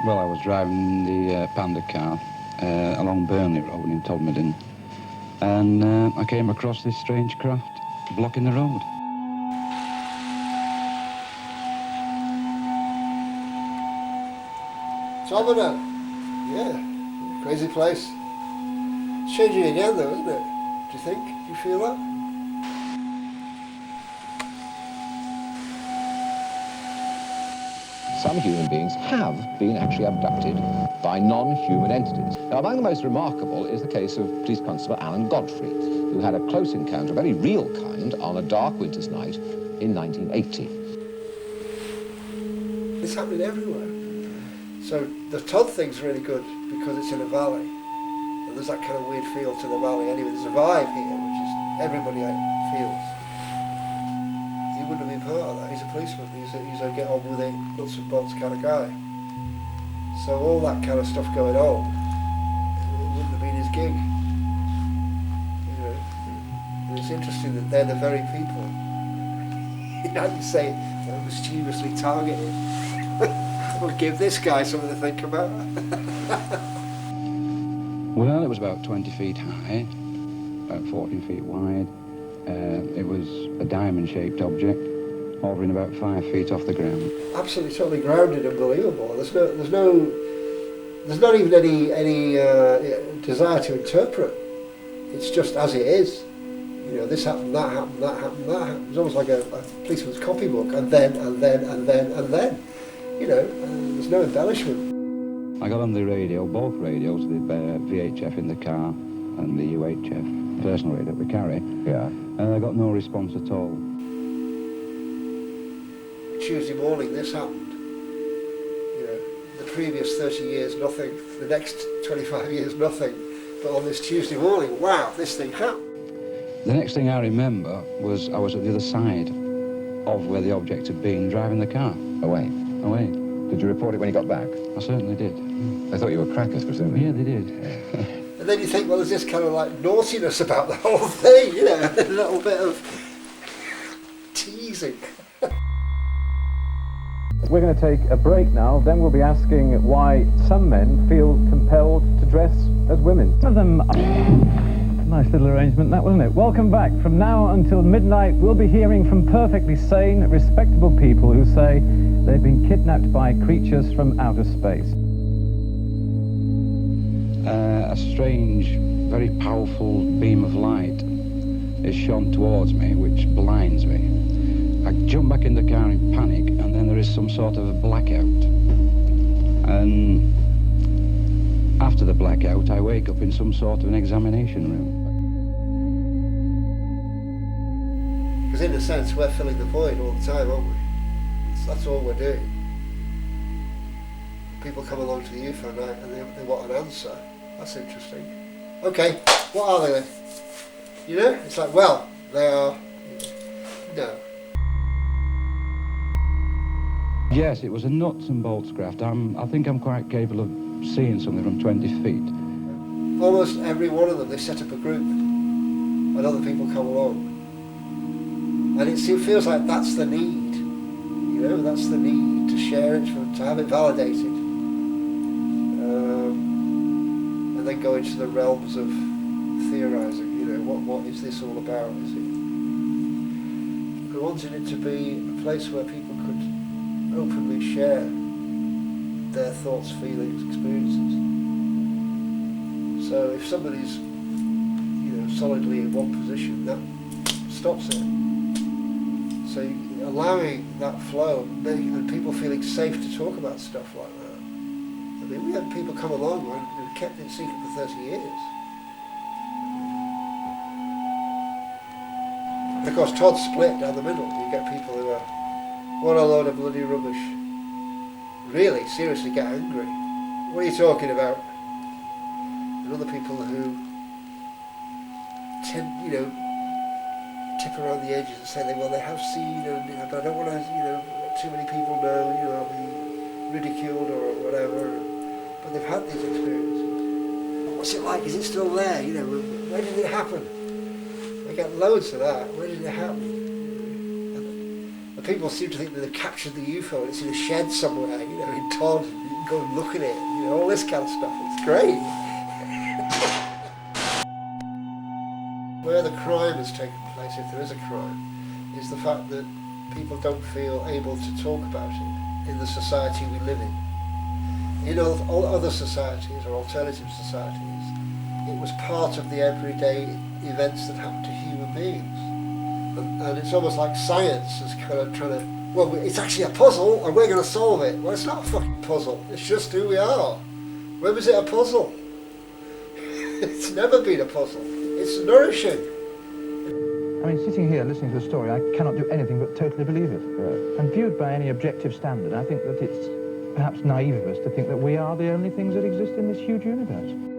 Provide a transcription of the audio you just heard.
Well, I was driving the Panda car along Burnley Road in Todmorden, and I came across this strange craft blocking the road. Todmorden, yeah, crazy place. It's changing again though, isn't it? Do you think? Do you feel that? Some human beings have been actually abducted by non-human entities. Now, among the most remarkable is the case of Police Constable Alan Godfrey, who had a close encounter, a very real kind, on a dark winter's night in 1980. It's happening everywhere. So the Todd thing's really good because it's in a valley. And there's that kind of weird feel to the valley anyway. There's a vibe here, which is everybody feels. He wouldn't have been part of that. He's a policeman. He's a get on with it, nuts and bolts kind of guy. So all that kind of stuff going on, it wouldn't have been his gig. You know, and it's interesting that they're the very people. You know, you say they're mischievously targeted. We'll give this guy something to think about. Well, it was about 20 feet high, about 14 feet wide. It was a diamond-shaped object, hovering about 5 feet off the ground. Absolutely, totally grounded and believable. There's not even any desire to interpret. It's just as it is. You know, this happened, that happened, that happened, that happened. It's almost like a policeman's copybook, and then. You know, there's no embellishment. I got on the radio, both radios, the VHF in the car and the UHF personal radio that we carry. Yeah. And I got no response at all. Tuesday morning, this happened. You know, the previous 30 years, nothing. The next 25 years, nothing. But on this Tuesday morning, wow, this thing happened. The next thing I remember was I was at the other side of where the object had been, driving the car. Away. Did you report it when you got back? I certainly did. They thought you were crackers, presumably. Yeah, they did. And then you think, well, there's this kind of like naughtiness about the whole thing, you know, a little bit of teasing. We're going to take a break now, then we'll be asking why some men feel compelled to dress as women. Some of them... Nice little arrangement that, wasn't it? Welcome back. From now until midnight, we'll be hearing from perfectly sane, respectable people who say they've been kidnapped by creatures from outer space. A strange, very powerful beam of light is shone towards me, which blinds me. I jump back in the car in panic, and then there is some sort of a blackout. And after the blackout, I wake up in some sort of an examination room. Because in a sense, we're filling the void all the time, aren't we? That's all we're doing. People come along to the UFO night and they want an answer. That's interesting. Okay, what are they then? You know? It's like, well, they are... No. Yes, it was a nuts and bolts craft. I think I'm quite capable of seeing something from 20 feet. Almost every one of them, they set up a group and other people come along. And it feels like that's the need, you know, that's the need to share it, to have it validated. And then go into the realms of theorising, you know, what is this all about? Is it? We wanted it to be a place where people could openly share their thoughts, feelings, experiences. So if somebody's, you know, solidly in one position, that stops it. So allowing that flow and people feeling safe to talk about stuff like that. I mean, we had people come along and kept it secret for 30 years. And of course, Todd's split down the middle. You get people who are, what a load of bloody rubbish. Really, seriously get angry. What are you talking about? And other people who tend, you know, tip around the edges and say, well, they have seen, and I don't want to, you know, too many people know, you know, I'll be ridiculed or whatever. But they've had these experiences. What's it like? Is it still there? You know, where did it happen? I get loads of that. Where did it happen? And people seem to think that they've captured the UFO and it's in a shed somewhere, you know, in Todd, go and look at it, you know, all this kind of stuff. It's great. Where the crime has taken place, if there is a crime, is the fact that people don't feel able to talk about it in the society we live in. In all other societies or alternative societies, it was part of the everyday events that happen to human beings. And it's almost like science is kind of trying to, well, it's actually a puzzle and we're going to solve it. Well, it's not a fucking puzzle. It's just who we are. When was it a puzzle? It's never been a puzzle. It's nourishing. I mean, sitting here listening to the story, I cannot do anything but totally believe it. Right. And viewed by any objective standard, I think that it's perhaps naive of us to think that we are the only things that exist in this huge universe.